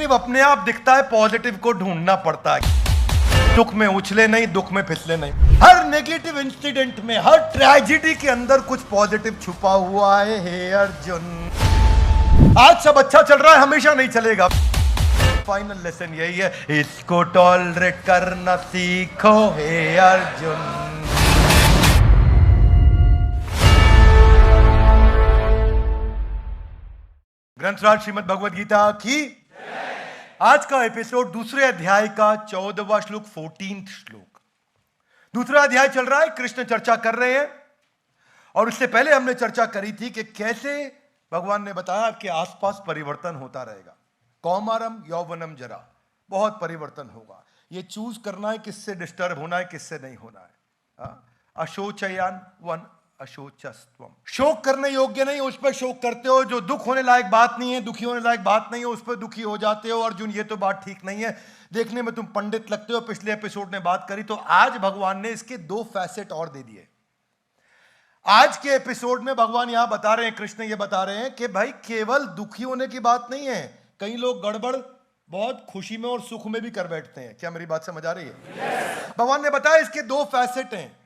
Negative अपने आप दिखता है, पॉजिटिव को ढूंढना पड़ता है। दुख में उछले नहीं, दुख में फिसले नहीं। हर नेगेटिव इंसिडेंट में, हर ट्रेजेडी के अंदर कुछ पॉजिटिव छुपा हुआ है। हे अर्जुन, आज सब अच्छा चल रहा है, हमेशा नहीं चलेगा। फाइनल लेसन यही है, इसको टॉलरेट करना सीखो हे अर्जुन। ग्रंथराज श्रीमद् भगवद गीता की आज का एपिसोड दूसरे अध्याय का 14वां श्लोक, 14th श्लोक। दूसरा अध्याय चल रहा है, कृष्ण चर्चा कर रहे हैं। और उससे पहले हमने चर्चा करी थी कि कैसे भगवान ने बताया कि आसपास परिवर्तन होता रहेगा। कौमारम यौवनम जरा, बहुत परिवर्तन होगा। ये चूज करना है किससे डिस्टर्ब होना है, किससे नहीं होना है। अशोचयान वन अशोचस्त्वम, शोक करने योग्य नहीं, उस पर शोक करते हो। जो दुख होने लायक बात नहीं है, दुखी होने लायक बात नहीं है, उस पर दुखी हो जाते हो। अर्जुन, ये तो बात ठीक नहीं है, देखने में तुम पंडित लगते हो। पिछले एपिसोड में बात करी, तो आज भगवान ने इसके दो फैसेट और दे दिए। आज के एपिसोड में भगवान यहां बता रहे हैं, कृष्ण ये बता रहे हैं कि भाई केवल दुखी होने की बात नहीं है। कई लोग गड़बड़ बहुत खुशी में और सुख में भी कर बैठते हैं। क्या मेरी बात समझ आ रही है? भगवान ने बताया इसके दो फैसेट हैं।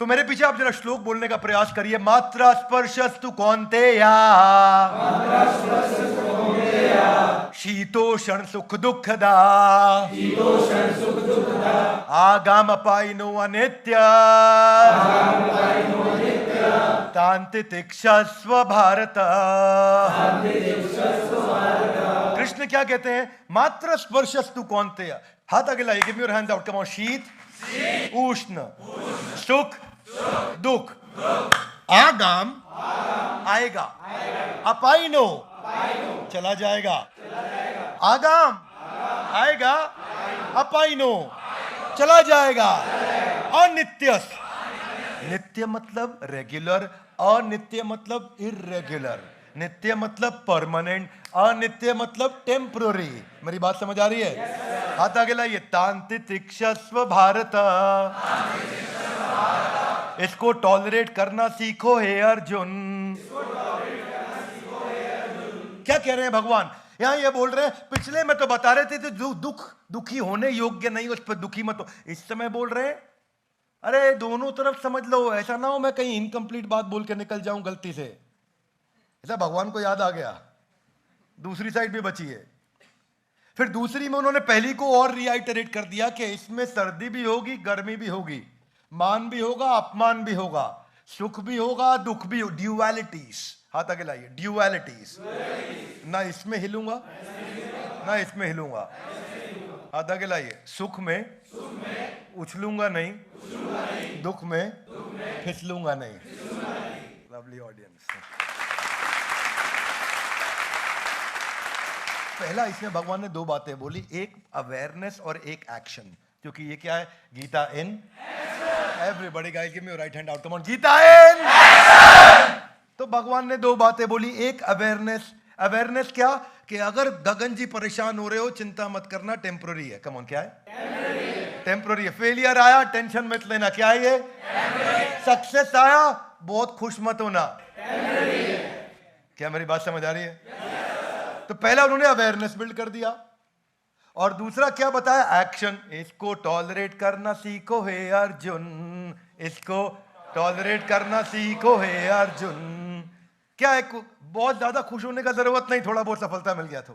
तो मेरे पीछे आप जरा श्लोक बोलने का प्रयास करिए। मात्रा स्पर्शस्तु कौन्तेया, शीतोषण सुख दुखदा, आगाम पाइनो अनित्य, तांति तिक्षस्व भारत। कृष्ण क्या कहते हैं? मात्र स्पर्शस्तु कौन्तेय। हाथ आगे लाइए, give me your hands out, come on. शीत उष्ण, सुख दुख, आगाम आएगा, अपाइनो चला जाएगा, आगाम आएगा, अपाइनो चला जाएगा, अनित्य। नित्य मतलब रेगुलर, अनित्य मतलब इर्रेगुलर, नित्य मतलब परमानेंट, अनित्य मतलब टेम्पररी। मेरी बात समझ आ रही है? हाथ आगे लाइए। तांति तिक्षस्व भारत, इसको टॉलरेट करना सीखो हे अर्जुन। क्या कह रहे हैं भगवान? यहां ये बोल रहे हैं, पिछले में तो बता रहे थे जो दुखी होने योग्य नहीं, उस पर दुखी मत हो। इस समय बोल रहे हैं अरे दोनों तरफ समझ लो, ऐसा ना हो मैं कहीं इनकम्प्लीट बात बोल के निकल जाऊं गलती से। ऐसा भगवान को याद आ गया, दूसरी साइड भी बची है। फिर दूसरी में उन्होंने पहली को और रिआइटरेट कर दिया कि इसमें सर्दी भी होगी, गर्मी भी होगी, मान भी होगा, अपमान भी होगा, सुख भी होगा, दुख भी हो। ड्यूअलिटीज। हाथ आगे लाइए। ड्यूअलिटीज। ना इसमें हिलूंगा ना इसमें हिलूंगा। हाथ आगे लाइए। सुख में उछलूंगा नहीं, दुख में फिसलूंगा नहीं। Lovely audience. पहला इसमें भगवान ने दो बातें बोली, एक अवेयरनेस और एक एक्शन। क्योंकि ये क्या है? Gita in everybody guys give me your right hand out, come on. Gita in. तो भगवान ने दो बातें बोली, एक अवेयरनेस। अवेयरनेस क्या? कि अगर गगन जी परेशान हो रहे हो, चिंता मत करना, टेम्पररी है। कम ऑन, क्या है? टेम्पररी है। फेलियर आया, टेंशन मत लेना, क्या है ये? सक्सेस आया, बहुत खुश मत होना। क्या मेरी बात समझ आ रही है? तो पहला उन्होंने अवेयरनेस बिल्ड कर दिया, और दूसरा क्या बताया? एक्शन। इसको टॉलरेट करना सीखो हे अर्जुन, इसको टॉलरेट करना सीखो हे अर्जुन। क्या है? बहुत ज्यादा खुश होने का जरूरत नहीं, थोड़ा बहुत सफलता मिल गया तो।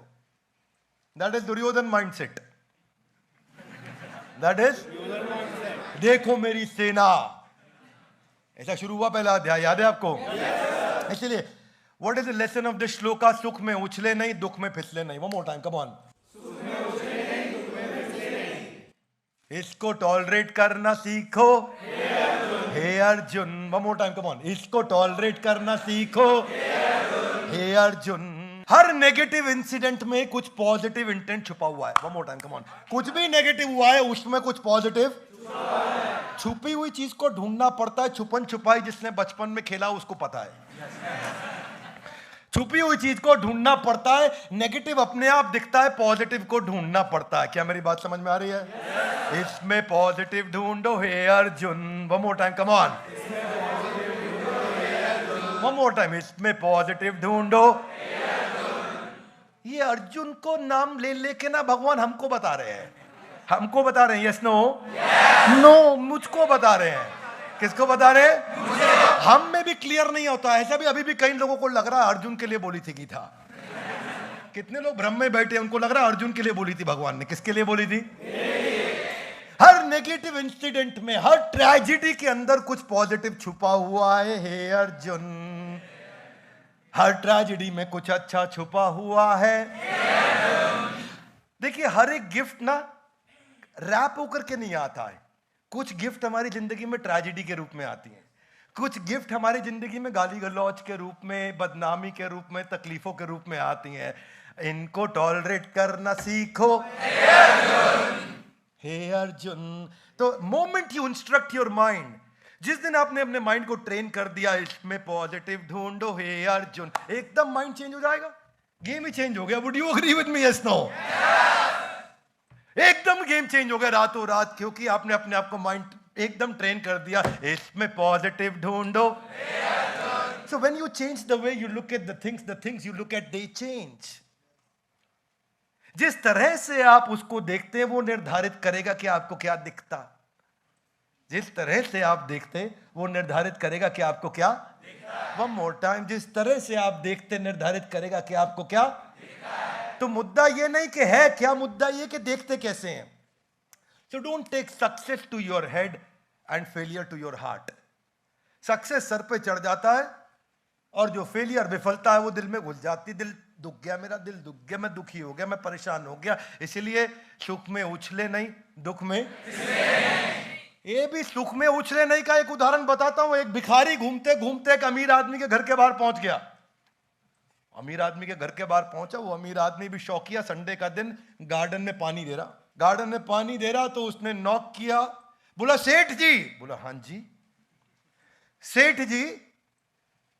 That is Duryodhana mindset. That is देखो मेरी सेना। ऐसा शुरू हुआ पहला अध्याय, याद है आपको? इसलिए what is the lesson of this shloka? सुख में उछले नहीं, दुख में फिसले नहीं। One more time, come on. इसको टॉलरेट करना सीखो हे Arjun. One more time, come on. इसको टॉलरेट करना सीखो हे अर्जुन। हर नेगेटिव इंसिडेंट में कुछ पॉजिटिव इंटेंट छुपा हुआ है। One more time, come on. कुछ भी नेगेटिव हुआ है, उसमें कुछ पॉजिटिव छुपी हुई चीज को ढूंढना पड़ता है। छुपन छुपाई जिसने बचपन में खेला उसको पता है। छुपी हुई चीज को ढूंढना पड़ता है। नेगेटिव अपने आप दिखता है, पॉजिटिव को ढूंढना पड़ता है। क्या मेरी बात समझ में आ रही है? इसमें पॉजिटिव ढूंढो हे Arjun. One more time, come on. One more time. इसमें पॉजिटिव ढूंढो। ये अर्जुन को नाम ले लेके ना भगवान हमको बता रहे हैं, हमको बता रहे हैं, यस नो? नो, मुझको बता रहे हैं। किसको बता रहे हैं? हम में भी क्लियर नहीं होता। ऐसा भी अभी भी कई लोगों को लग रहा है अर्जुन के लिए बोली थी गीता। कितने लोग भ्रम में बैठे, उनको लग रहा है अर्जुन के लिए बोली थी भगवान ने। किसके लिए बोली थी? हर नेगेटिव इंसिडेंट में, हर ट्रेजेडी के अंदर कुछ पॉजिटिव छुपा हुआ है। हे अर्जुन, हर ट्रेजेडी में कुछ अच्छा छुपा हुआ है। देखिए, हर एक गिफ्ट ना रैप होकर के नहीं आता है। कुछ गिफ्ट हमारी जिंदगी में ट्रेजेडी के रूप में आती हैं, कुछ गिफ्ट हमारी जिंदगी में गाली गलौज के रूप में, बदनामी के रूप में, तकलीफों के रूप में आती हैं। इनको टॉलरेट करना सीखो हे अर्जुन। तो moment you instruct your mind, जिस दिन आपने अपने माइंड को ट्रेन कर दिया इसमें पॉजिटिव ढूंढो हे अर्जुन, एकदम माइंड चेंज हो जाएगा, गेम ही चेंज हो गया। Would you agree with me? Yes no? एकदम गेम चेंज हो गया रातों रात, क्योंकि आपने अपने आप को माइंड एकदम ट्रेन कर दिया, इसमें पॉजिटिव ढूंढो। So when you change the way you look at the things you look at, they change. जिस तरह से आप उसको देखते हैं वो निर्धारित करेगा कि आपको क्या दिखता। जिस तरह से आप देखते हैं वो निर्धारित करेगा कि आपको क्या दिखता। वन मोर टाइम, जिस तरह से आप देखते निर्धारित करेगा कि आपको क्या दिखता। तो मुद्दा ये नहीं कि है क्या, मुद्दा ये कि देखते कैसे हैं। So don't take success to your head and failure to your heart. Success sir पे चढ़ जाता है और जो फेलियर, विफलता है, वो दिल में घुस जाती है। दिल दुख गया, मेरा दिल दुख गया, मैं दुखी हो गया, मैं परेशान हो गया। इसलिए सुख में उछले नहीं, दुख में। ये भी सुख में उछले नहीं का एक उदाहरण बताता हूं। एक भिखारी घूमते घूमते एक अमीर आदमी के घर के बाहर पहुंच गया। अमीर आदमी के घर के बाहर पहुंचा, वो अमीर आदमी भी शौकिया, संडे का दिन गार्डन में पानी दे रहा। गार्डन में पानी दे रहा तो उसने नॉक किया, बोला सेठ जी। बोला हाँ जी। सेठ जी,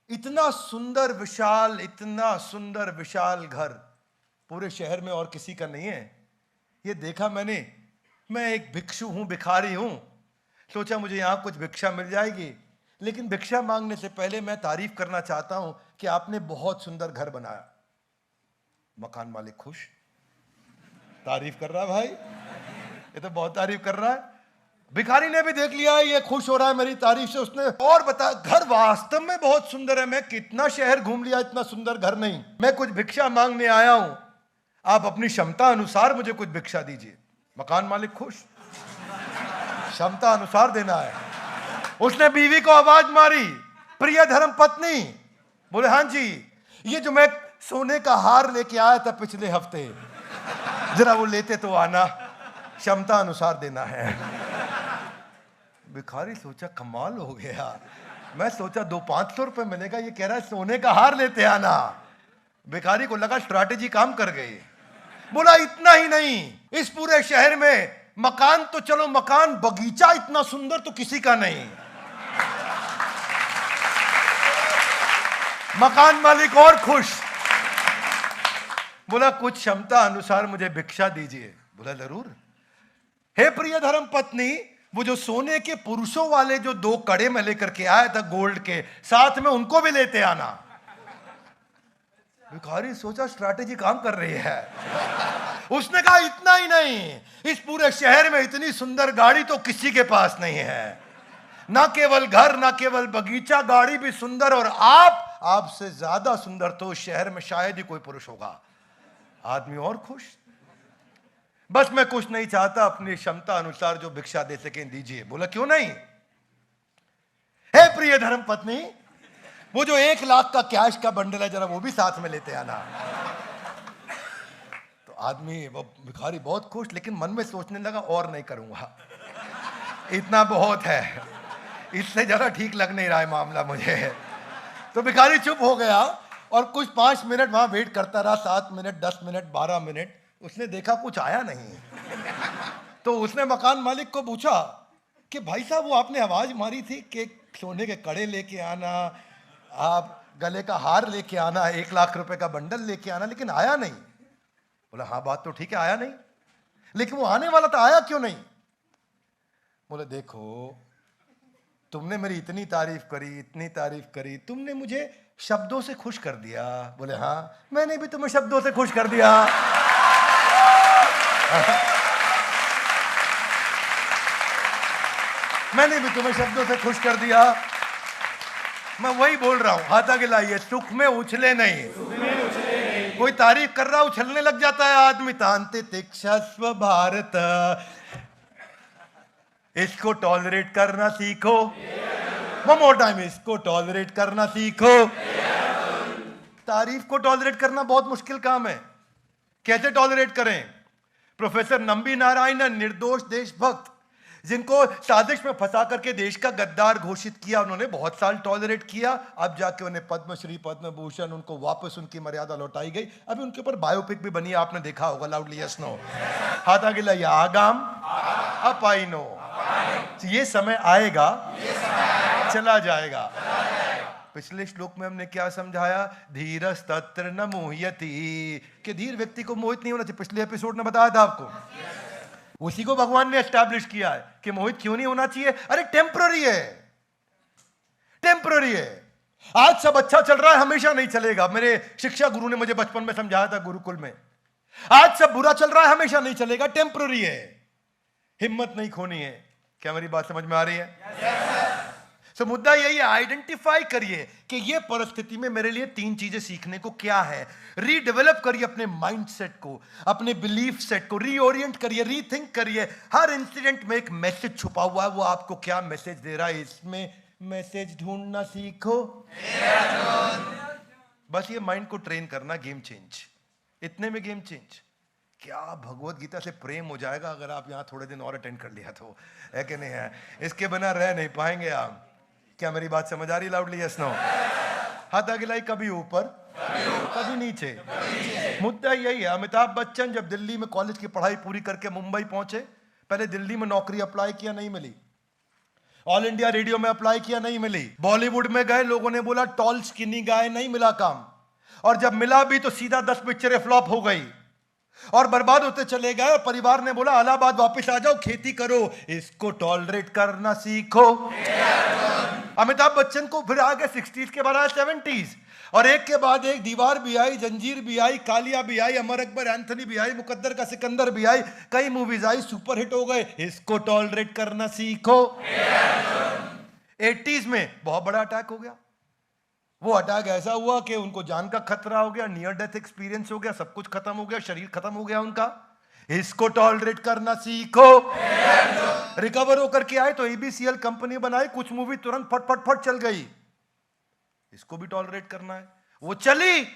इतना सुंदर विशाल, इतना सुंदर विशाल घर पूरे शहर में और किसी का नहीं है। ये देखा मैंने, मैं एक भिक्षु हूं, भिखारी हूं, सोचा मुझे यहां कुछ भिक्षा मिल जाएगी। लेकिन भिक्षा मांगने से पहले मैं तारीफ करना चाहता हूं कि आपने बहुत सुंदर घर बनाया। मकान मालिक खुश, तारीफ कर रहा है भाई, ये तो बहुत तारीफ कर रहा है। भिखारी ने भी देख लिया ये खुश हो रहा है मेरी तारीफ से। उसने और बताया, घर वास्तव में बहुत सुंदर है, मैं कितना शहर घूम लिया, इतना सुंदर घर नहीं। मैं कुछ भिक्षा मांगने आया हूं, आप अपनी क्षमता अनुसार मुझे कुछ भिक्षा दीजिए। मकान मालिक खुश, क्षमता अनुसार देना है। उसने बीवी को आवाज मारी, प्रिय धर्म पत्नी। बोले हाँ जी, ये जो मैं सोने का हार लेके आया था पिछले हफ्ते, जरा वो लेते तो आना, क्षमता अनुसार देना है। भिखारी सोचा कमाल हो गया, मैं सोचा 200-500 रुपए मिलेगा, ये कह रहा है सोने का हार लेते आना। भिखारी को लगा स्ट्रैटेजी काम कर गई। बोला इतना ही नहीं, इस पूरे शहर में मकान तो चलो मकान, बगीचा इतना सुंदर तो किसी का नहीं। मकान मालिक और खुश, बोला कुछ क्षमता अनुसार मुझे भिक्षा दीजिए। बोला जरूर। हे प्रिय धर्म पत्नी, वो जो सोने के पुरुषों वाले जो 2 कड़े में लेकर के आया था गोल्ड के, साथ में उनको भी लेते आना। भिखारी सोचा स्ट्रैटेजी काम कर रही है। उसने कहा इतना ही नहीं, इस पूरे शहर में इतनी सुंदर गाड़ी तो किसी के पास नहीं है। ना केवल घर, ना केवल बगीचा, गाड़ी भी सुंदर, और आपसे ज्यादा सुंदर तो उस शहर में शायद ही कोई पुरुष होगा। आदमी और खुश, बस मैं कुछ नहीं चाहता, अपनी क्षमता अनुसार जो भिक्षा दे सकें दीजिए। बोला क्यों नहीं। हे प्रिय धर्म पत्नी, वो जो 1 लाख का कैश का बंडल है जरा वो भी साथ में लेते आना। तो आदमी, वो भिखारी बहुत खुश, लेकिन मन में सोचने लगा और नहीं करूंगा, इतना बहुत है, इससे जरा ठीक लग नहीं रहा है मामला मुझे। तो भिखारी चुप हो गया और कुछ 5 मिनट वहां वेट करता रहा, 7 मिनट, 10 मिनट, 12 मिनट। उसने देखा कुछ आया नहीं, तो उसने मकान मालिक को पूछा कि भाई साहब, वो आपने आवाज मारी थी कि सोने के कड़े लेके आना, आप गले का हार लेके आना, 1 लाख रुपए का बंडल लेके आना, लेकिन आया नहीं। बोला हाँ बात तो ठीक है, आया नहीं, लेकिन वो आने वाला था, आया क्यों नहीं। बोले देखो, तुमने मेरी इतनी तारीफ करी, इतनी तारीफ करी, तुमने मुझे शब्दों से खुश कर दिया। बोले हाँ, मैंने भी तुम्हें शब्दों से खुश कर दिया। मैंने भी तुम्हें शब्दों से खुश कर दिया। मैं वही बोल रहा हूं, हाथ आगे लाइए, सुख में उछले नहीं। कोई तारीफ कर रहा उछलने लग जाता है आदमी। तांते तिक्षा स्व भारत, इसको टॉलरेट करना सीखो। वन मोर टाइम, इसको टॉलरेट करना सीखो। तारीफ को टॉलरेट करना बहुत मुश्किल काम है। कैसे टॉलरेट करें? प्रोफेसर नंबी नारायणन, निर्दोष देशभक्त, जिनको साजिश में फंसा करके देश का गद्दार घोषित किया, उन्होंने बहुत साल टॉलरेट किया। अब जाके उन्हें पद्मश्री, पद्म भूषण, उनको वापस उनकी मर्यादा लौटाई गई। अभी उनके ऊपर बायोपिक भी बनी है, आपने देखा होगा। Loudly yes no. हाथ आगे लाइए। आगाम अप आई नो। ये समय आएगा, चला जाएगा। पिछले श्लोक में हमने क्या समझाया? धीरस् तत्र न मोह्यति, कि धीर व्यक्ति को मोहित नहीं होना चाहिए। पिछले एपिसोड में बताया था आपको। उसी को भगवान ने एस्टैब्लिश किया है कि मोहित क्यों नहीं होना चाहिए। अरे टेम्पररी है, टेम्पररी है। आज सब अच्छा चल रहा है, हमेशा नहीं चलेगा। मेरे शिक्षा गुरु ने मुझे बचपन में समझाया था गुरुकुल में। आज सब बुरा चल रहा है, हमेशा नहीं चलेगा, टेम्पररी है। हिम्मत नहीं खोनी है। क्या मेरी बात समझ में आ रही है? तो मुद्दा यही है, आइडेंटिफाई करिए कि ये परिस्थिति में मेरे लिए 3 चीजें सीखने को क्या है। रीडेवलप करिए अपने माइंडसेट को, अपने बिलीफ सेट को रीओरिएंट करिए, रीथिंक करिए। हर इंसिडेंट में एक मैसेज छुपा हुआ है, वो आपको क्या मैसेज दे रहा है, इसमें मैसेज ढूंढना सीखो। बस ये माइंड को ट्रेन करना, गेम चेंज। इतने में गेम चेंज। क्या भगवत गीता से प्रेम हो जाएगा अगर आप यहां थोड़े दिन और अटेंड कर लिया तो, है कि नहीं है? इसके बिना रह नहीं पाएंगे आप। क्या मेरी बात समझ आ रही? Loudly yes no. हाथ आगे लाई। कभी ऊपर कभी नीचे। मुद्दा यही है। अमिताभ बच्चन जब दिल्ली में कॉलेज की पढ़ाई पूरी करके मुंबई पहुंचे, पहले दिल्ली में नौकरी अप्लाई किया, नहीं मिली। ऑल इंडिया रेडियो में अप्लाई किया, नहीं मिली। बॉलीवुड में गए, लोगों ने बोला टॉल स्किनी गाय, नहीं मिला काम। और जब मिला भी तो सीधा 10 पिक्चरें फ्लॉप हो गई और बर्बाद होते चले गए। और परिवार ने बोला इलाहाबाद वापस आ जाओ, खेती करो, इसको टॉलरेट करना सीखो। अमिताभ बच्चन को फिर आ गए 60s के बाद 70s, और एक के बाद एक दीवार भी आई, जंजीर भी आई, कालिया भी आई, अमर अकबर एंथनी भी आई, मुकद्दर का सिकंदर भी आई, कई मूवीज आई, सुपर हिट हो गए। इसको टॉलरेट करना सीखो। 80s में बहुत बड़ा अटैक हो गया। वो अटैक ऐसा हुआ कि उनको जान का खतरा हो गया, नियर डेथ एक्सपीरियंस हो गया, सब कुछ खत्म हो गया, शरीर खत्म हो गया उनका। इसको टॉलरेट करना सीखो। रिकवर होकर के आए तो एबीसीएल कंपनी बनाई, कुछ मूवी तुरंत फट फट फट चल गई। इसको भी टॉलरेट करना है। वो चली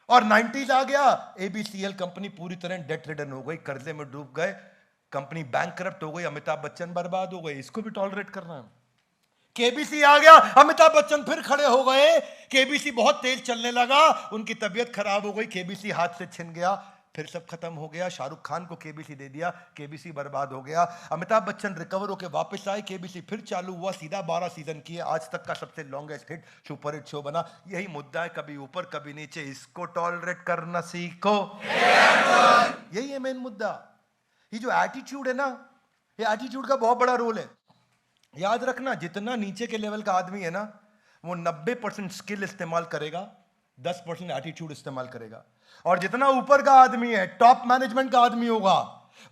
और 90s आ गया, एबीसीएल कंपनी पूरी तरह डेट रिडन हो गई, कर्जे में डूब गए, कंपनी बैंकरप्ट हो गई, अमिताभ बच्चन बर्बाद हो गए। इसको भी टॉलरेट करना है। केबीसी आ गया, अमिताभ बच्चन फिर खड़े हो गए, केबीसी बहुत तेज चलने लगा, उनकी तबीयत खराब हो गई, केबीसी हाथ से छिन गया, फिर सब खत्म हो गया। शाहरुख खान को केबीसी दे दिया, केबीसी बर्बाद हो गया। अमिताभ बच्चन रिकवर होकर वापस आए, केबीसी फिर चालू हुआ, सीधा 12 सीजन किए, आज तक का सबसे longest hit super hit show बना। यही मुद्दा है, कभी ऊपर कभी नीचे, इसको टॉलरेट करना सीखो। यही है मेन मुद्दा। ये जो एटीट्यूड है ना, ये एटीट्यूड का बहुत बड़ा रोल है। याद रखना, जितना नीचे के लेवल का आदमी है ना, वो 90% स्किल इस्तेमाल करेगा, 10% एटीट्यूड इस्तेमाल करेगा। और जितना ऊपर का आदमी है, टॉप मैनेजमेंट का आदमी होगा,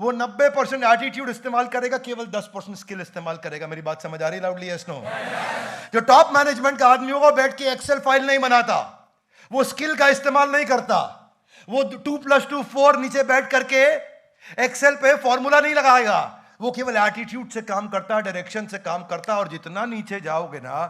वो 90% एटीट्यूड इस्तेमाल करेगा, केवल 10% स्किल इस्तेमाल करेगा। मेरी बात समझ आ रही? Loudly yes no. जो टॉप मैनेजमेंट का आदमी होगा, बैठ के एक्सेल फाइल नहीं बनाता, वो स्किल का इस्तेमाल नहीं करता, वो 2+2 4 नीचे बैठ करके एक्सेल पे फॉर्मूला नहीं लगाएगा, वो केवल एटीट्यूड से काम करता है, डायरेक्शन से काम करता है। और जितना नीचे जाओगे ना,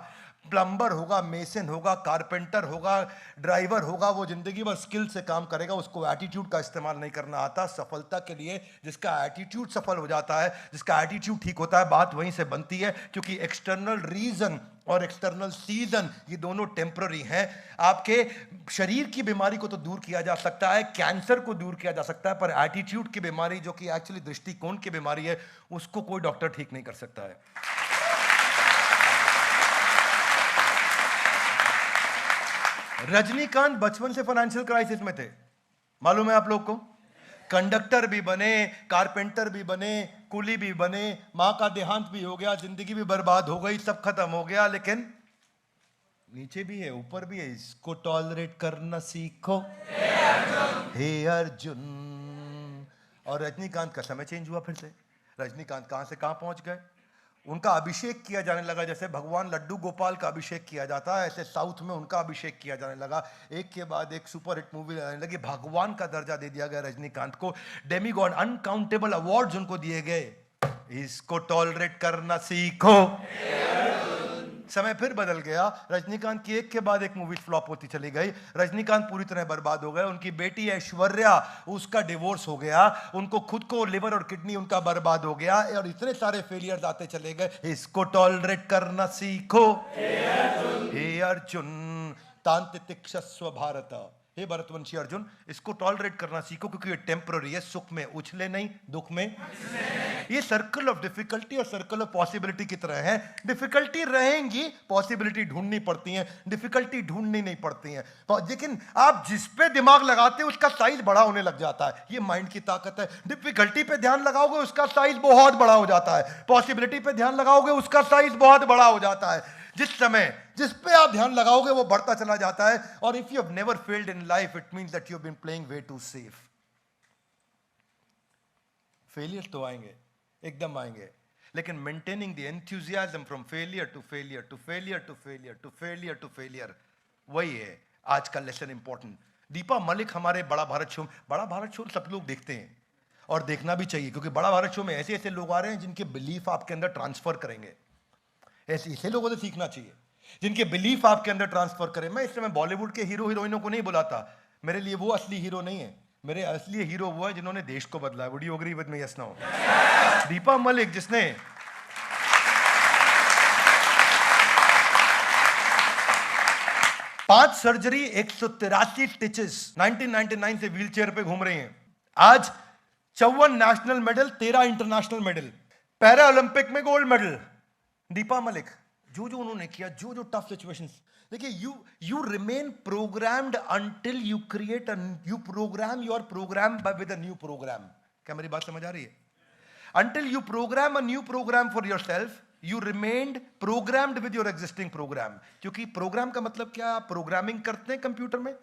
प्लम्बर होगा, मेसन होगा, कारपेंटर होगा, ड्राइवर होगा, वो जिंदगी भर स्किल से काम करेगा, उसको एटीट्यूड का इस्तेमाल नहीं करना आता। सफलता के लिए जिसका एटीट्यूड सफल हो जाता है, जिसका एटीट्यूड ठीक होता है, बात वहीं से बनती है। क्योंकि एक्सटर्नल रीजन और एक्सटर्नल सीजन, ये दोनों टेम्पररी हैं। आपके शरीर की बीमारी को तो दूर किया जा सकता है, कैंसर को दूर किया जा सकता है, पर एटीट्यूड की बीमारी, जो कि एक्चुअली दृष्टिकोण की बीमारी है, उसको कोई डॉक्टर ठीक नहीं कर सकता है। रजनीकांत बचपन से फाइनेंशियल क्राइसिस में थे, मालूम है आप लोग को? कंडक्टर भी बने, कारपेंटर भी बने, कुली भी बने, मां का देहांत भी हो गया, जिंदगी भी बर्बाद हो गई, सब खत्म हो गया, लेकिन नीचे भी है ऊपर भी है, इसको टॉलरेट करना सीखो हे अर्जुन। और रजनीकांत का समय चेंज हुआ फिर से। रजनीकांत कहां से कहां पहुंच गए। उनका अभिषेक किया जाने लगा, जैसे भगवान लड्डू गोपाल का अभिषेक किया जाता है ऐसे साउथ में उनका अभिषेक किया जाने लगा। एक के बाद एक सुपरहिट मूवी आने लगी, भगवान का दर्जा दे दिया गया रजनीकांत को, डेमीगॉड, अनकाउंटेबल अवार्ड्स उनको दिए गए। इसको टॉलरेट करना सीखो। समय फिर बदल गया, रजनीकांत की एक के बाद एक मूवी फ्लॉप होती चली गई, रजनीकांत पूरी तरह बर्बाद हो गए। उनकी बेटी ऐश्वर्या, उसका डिवोर्स हो गया, उनको खुद को लिवर और किडनी उनका बर्बाद हो गया, और इतने सारे फेलियर्स आते चले गए। इसको टॉलरेट करना सीखो हे अर्जुन। तांतितिक्षस्व भारत, हे भरतवंशी अर्जुन, इसको टॉलरेट करना सीखो क्योंकि ये टेम्पररी है, सुख में उछले नहीं, दुख में। ये सर्कल ऑफ डिफिकल्टी और सर्कल ऑफ पॉसिबिलिटी की तरह है। डिफिकल्टी रहेंगी, पॉसिबिलिटी ढूंढनी पड़ती है, डिफिकल्टी ढूंढनी नहीं पड़ती है। लेकिन आप जिस पे दिमाग लगाते हो उसका साइज बड़ा होने लग जाता है, ये माइंड की ताकत है। डिफिकल्टी पे ध्यान लगाओगे उसका साइज बहुत बड़ा हो जाता है, पॉसिबिलिटी पे ध्यान लगाओगे उसका साइज बहुत बड़ा हो जाता है। जिस समय जिस पे आप ध्यान लगाओगे वो बढ़ता चला जाता है। और if you have never failed in life, it means that you have been playing way too safe. Failure तो आएंगे, एकदम आएंगे, लेकिन maintaining the enthusiasm from failure to failure to failure to failure to failure to failure, वही है आज का lesson important. Deepa Malik हमारे बड़ा भारत शो सब लोग देखते हैं और देखना भी चाहिए, क्योंकि बड़ा भारत शो में ऐसे ऐसे लोग आ रहे हैं जिनके बिलीफ आपके अंदर ट्रांसफर करेंगे। ऐसे लोगों से सीखना चाहिए जिनके बिलीफ आपके अंदर ट्रांसफर करें। मैं इस समय बॉलीवुड के हीरो हीरोइनों को नहीं बुलाता, मेरे लिए वो असली हीरो नहीं है, मेरे असली हीरो वो है जिन्होंने देश को बदला है। Would you agree with me? Yes no? Deepa Malik, जिसने पांच सर्जरी, 183 स्टिचेस, 1999 से व्हीलचेयर पे घूम रही हैं। आज 54 national medal, 13 international medal, para Olympic में गोल्ड मेडल। दीपा मलिक, जो उन्होंने किया, जो टफ सिचुएशंस, देखिए, you remain programmed until you create you program your program with a new program. क्या मेरी बात समझ आ रही है? Until you program a new program for yourself, you remained programmed with your existing program. क्योंकि program का मतलब क्या? प्रोग्रामिंग करते हैं कंप्यूटर में,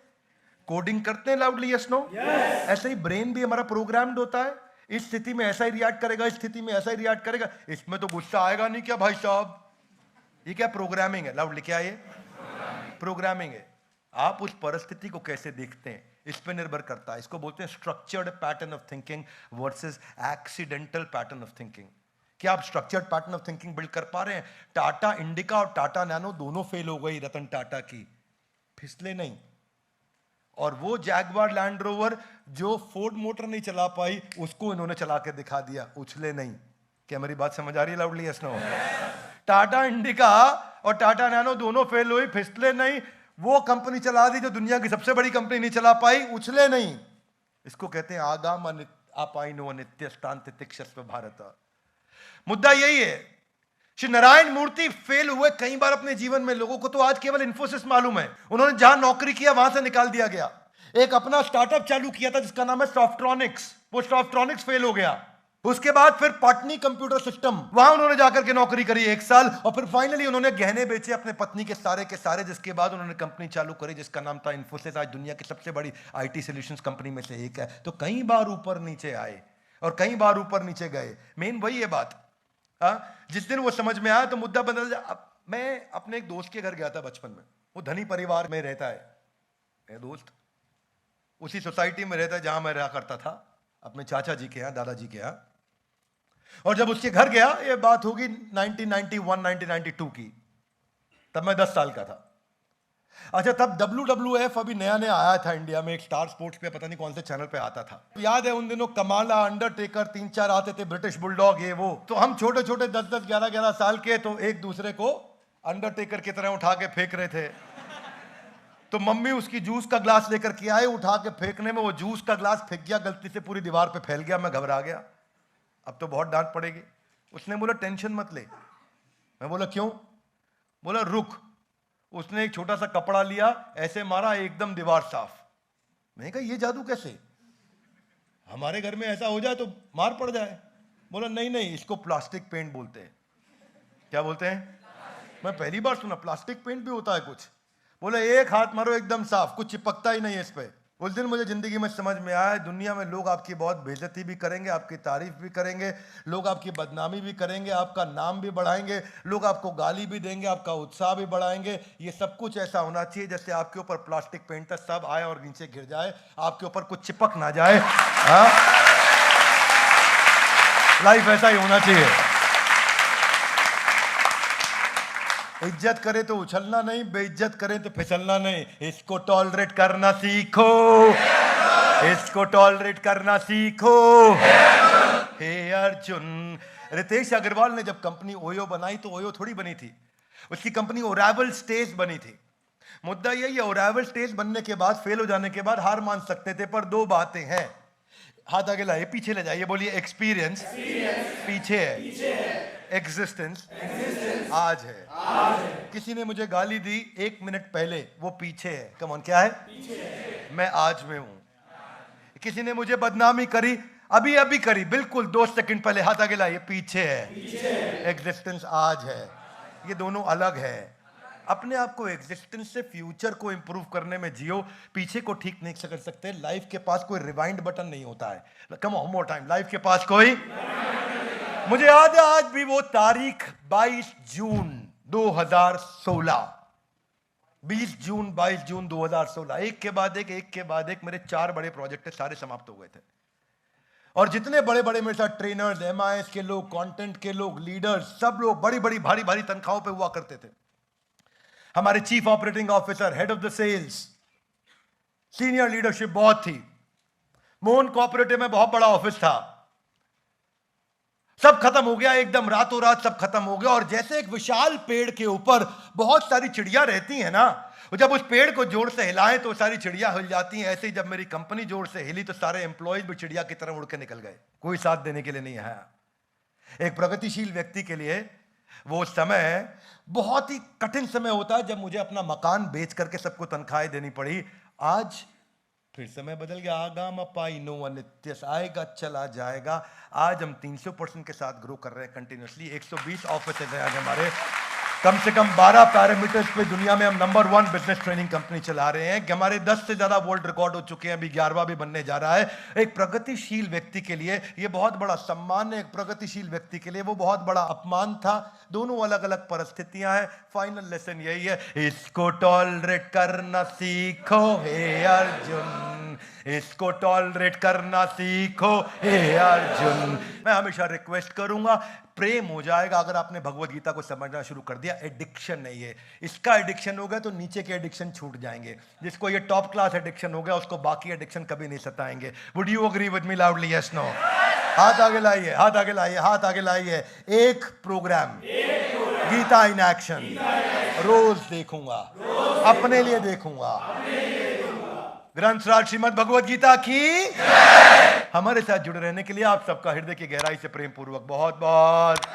कोडिंग करते हैं लाउडली, यस नो? ऐसे ही ब्रेन भी हमारा प्रोग्राम्ड होता है। इस स्थिति में ऐसा ही रिएक्ट करेगा, इस स्थिति में ऐसा ही रिएक्ट करेगा, इसमें तो गुस्सा आएगा नहीं क्या भाई साहब? ये क्या प्रोग्रामिंग है? लाउडली, क्या ये प्रोग्रामिंग है? आप उस परिस्थिति को कैसे देखते हैं इस पे निर्भर करता है। इसको बोलते हैं structured pattern of thinking versus accidental pattern of thinking. क्या आप structured pattern of thinking build कर पा रहे हैं? टाटा इंडिका और टाटा नैनो दोनों फेल हो गई रतन टाटा की, फिसले नहीं। और वो जैगवार लैंड रोवर जो फोर्ड मोटर नहीं चला पाई, उसको इन्होंने चला के दिखा दिया, उछले नहीं। क्या मेरी बात समझ आ रही है loudly? Yes no? Tata Indica और टाटा नैनो दोनों फेल हुई, फिसले नहीं। वो कंपनी चला दी जो दुनिया की सबसे बड़ी कंपनी नहीं चला पाई, उछले नहीं। इसको कहते हैं आगाम अपाइनो अनित्य स्थांतितिक्षस्व भारत। मुद्दा यही है। श्री नारायण मूर्ति फेल हुए कई बार अपने जीवन में। लोगों को तो आज केवल इन्फोसिस मालूम है, उन्होंने जहां नौकरी किया वहां से निकाल दिया गया। एक अपना स्टार्टअप चालू किया था जिसका नाम है सॉफ्ट्रॉनिक्स, वो सॉफ्ट्रॉनिक्स फेल हो गया। उसके बाद फिर पाटनी कंप्यूटर सिस्टम, वहां उन्होंने जाकर के नौकरी करी 1 साल, और फिर फाइनली उन्होंने गहने बेचे अपने पत्नी के सारे, जिसके बाद उन्होंने कंपनी चालू करी जिसका नाम था इन्फोसिस। आज दुनिया की सबसे बड़ी आईटी सॉल्यूशंस कंपनी में से एक है। तो कई बार ऊपर नीचे आए और कई बार ऊपर नीचे गए। मेन वही है बात। जिस दिन वो समझ में आया तो मुद्दा बदल जा। मैं अपने एक दोस्त के घर गया था बचपन में, वो धनी परिवार में रहता है मेरा दोस्त, उसी सोसाइटी में रहता है जहां मैं रहा करता था, अपने चाचा जी के यहाँ, दादाजी के यहाँ। और जब उसके घर गया, ये बात होगी 1991 1992 की, तब मैं 10 साल का था। अच्छा, तब WWF अभी नया नया आया था इंडिया में, एक स्टार स्पोर्ट्स पे पता नहीं कौन से चैनल पे आता था। याद है उन दिनों कमाला, अंडरटेकर, 3-4 आते थे, ब्रिटिश बुलडॉग, ये वो। तो हम छोटे छोटे 10-10 11-11 साल के, तो एक दूसरे को अंडरटेकर की तरह उठा के फेंक रहे थे। तो मम्मी उसकी जूस का ग्लास लेकर के आए, उठा के फेंकने में वो जूस का ग्लास फेंक गया, गलती से पूरी दीवार पे फैल गया। मैं घबरा गया, अब तो बहुत डांट पड़ेगी। उसने बोला टेंशन मत ले। मैं बोला क्यों? बोला रुक। उसने एक छोटा सा कपड़ा लिया, ऐसे मारा, एकदम दीवार साफ। मैंने कहा ये जादू कैसे? हमारे घर में ऐसा हो जाए तो मार पड़ जाए। बोला नहीं नहीं, इसको प्लास्टिक पेंट बोलते हैं। क्या बोलते हैं? मैं पहली बार सुना प्लास्टिक पेंट भी होता है कुछ। बोले एक हाथ मारो एकदम साफ, कुछ चिपकता ही नहीं है इस पे। उस दिन मुझे जिंदगी में समझ में आया, दुनिया में लोग आपकी बहुत बेइज्जती भी करेंगे, आपकी तारीफ भी करेंगे, लोग आपकी बदनामी भी करेंगे, आपका नाम भी बढ़ाएंगे, लोग आपको गाली भी देंगे, आपका उत्साह भी बढ़ाएंगे। ये सब कुछ ऐसा होना चाहिए जैसे आपके ऊपर प्लास्टिक पेंट सब आए और नीचे गिर जाए, आपके ऊपर कुछ चिपक ना जाए। लाइफ ऐसा ही होना चाहिए। इज्जत करे तो उछलना नहीं, बेइज्जत करे तो फिसलना नहीं। इसको टॉलरेट करना सीखो, इसको टॉलरेट करना सीखो। हे अर्जुन, रितेश अग्रवाल ने जब कंपनी ओयो बनाई तो ओयो थोड़ी बनी थी, उसकी कंपनी ओरावल स्टेज बनी थी। मुद्दा यही है, ओरावल स्टेज बनने के बाद, फेल हो जाने के बाद हार मान सकते थे, पर दो बातें हैं। हाथ आगे लाइए, पीछे ले जाइए, बोलिए एक्सपीरियंस पीछे है, एग्जिस्टेंस आज है। किसी ने मुझे गाली दी 1 मिनट पहले, वो पीछे है। कम ऑन, क्या है? पीछे है। मैं आज में हूं। किसी ने मुझे बदनामी करी, अभी अभी करी, बिल्कुल 2 सेकंड पहले, हाथ आगे लाइए, पीछे है, एग्जिस्टेंस आज है। ये दोनों अलग है। अपने आप को एग्जिस्टेंस से फ्यूचर को इंप्रूव करने में जियो, पीछे को ठीक नहीं कर सकते। लाइफ के पास कोई रिवाइंड बटन नहीं होता है। Come on more time, life के पास कोई, मुझे याद है आज भी वो तारीख, 22 जून 2016, 20 जून 22 जून 2016। एक के बाद एक मेरे 4 बड़े प्रोजेक्ट सारे समाप्त हो गए थे। और जितने बड़े बड़े मेरे साथ ट्रेनर्स, MIS के लोग, कंटेंट के लोग, लीडर्स, सब लोग बड़ी बड़ी भारी भारी तनख्वाहों पे हुआ करते थे। हमारे chief operating officer, head of the sales, senior leadership बहुत थी। मोहन कोऑपरेटिव में बहुत बड़ा ऑफिस था। सब खत्म हो गया, एकदम रातों रात सब खत्म हो गया। और जैसे एक विशाल पेड़ के ऊपर बहुत सारी चिड़िया रहती हैं ना, जब उस पेड़ को जोर से हिलाएं तो सारी चिड़िया हिल जाती हैं। ऐसे ही जब मेरी कंपनी जोर से हिली तो सारे एम्प्लॉयज भी चिड़िया की तरह उड़ के निकल गए, कोई साथ देने के लिए नहीं आया। एक प्रगतिशील व्यक्ति के लिए वो समय बहुत ही कठिन समय होता है, जब मुझे अपना मकान बेच करके सबको तनख्वाहें देनी पड़ी। आज फिर समय बदल गया। आगाम पाई नो अनित्य, आएगा चला जाएगा। आज हम 300% के साथ ग्रो कर रहे हैं कंटिन्यूसली। 120 ऑफिस हैं आज हमारे, कम से कम 12 पैरामीटर्स पे दुनिया में हम नंबर 1 बिजनेस ट्रेनिंग कंपनी चला रहे हैं। हमारे 10 से ज्यादा वर्ल्ड रिकॉर्ड हो चुके हैं, अभी 11वां भी बनने जा रहा है। एक प्रगतिशील व्यक्ति के लिए ये बहुत बड़ा सम्मान है, एक प्रगतिशील व्यक्ति के लिए वो बहुत बड़ा अपमान था। दोनों अलग अलग परिस्थितियां हैं। फाइनल लेसन यही है, इसको टॉलरेट करना सीखो हे अर्जुन, इसको टॉलरेट करना सीखो हे अर्जुन। मैं हमेशा रिक्वेस्ट करूंगा, प्रेम हो जाएगा अगर आपने भगवत गीता को समझना शुरू कर दिया। एडिक्शन नहीं है, इसका एडिक्शन हो गया तो नीचे के एडिक्शन छूट जाएंगे। जिसको ये टॉप क्लास एडिक्शन हो गया उसको बाकी एडिक्शन कभी नहीं सताएंगे। Would you agree with me loudly? Yes no? हाथ आगे लाइए, हाथ आगे लाइए, हाथ आगे लाइए। एक प्रोग्राम गीता इन एक्शन रोज देखूंगा, अपने लिए देखूंगा। ग्रंथ राज श्रीमद् भगवत गीता की। हमारे साथ जुड़े रहने के लिए आप सबका हृदय की गहराई से प्रेम पूर्वक बहुत बहुत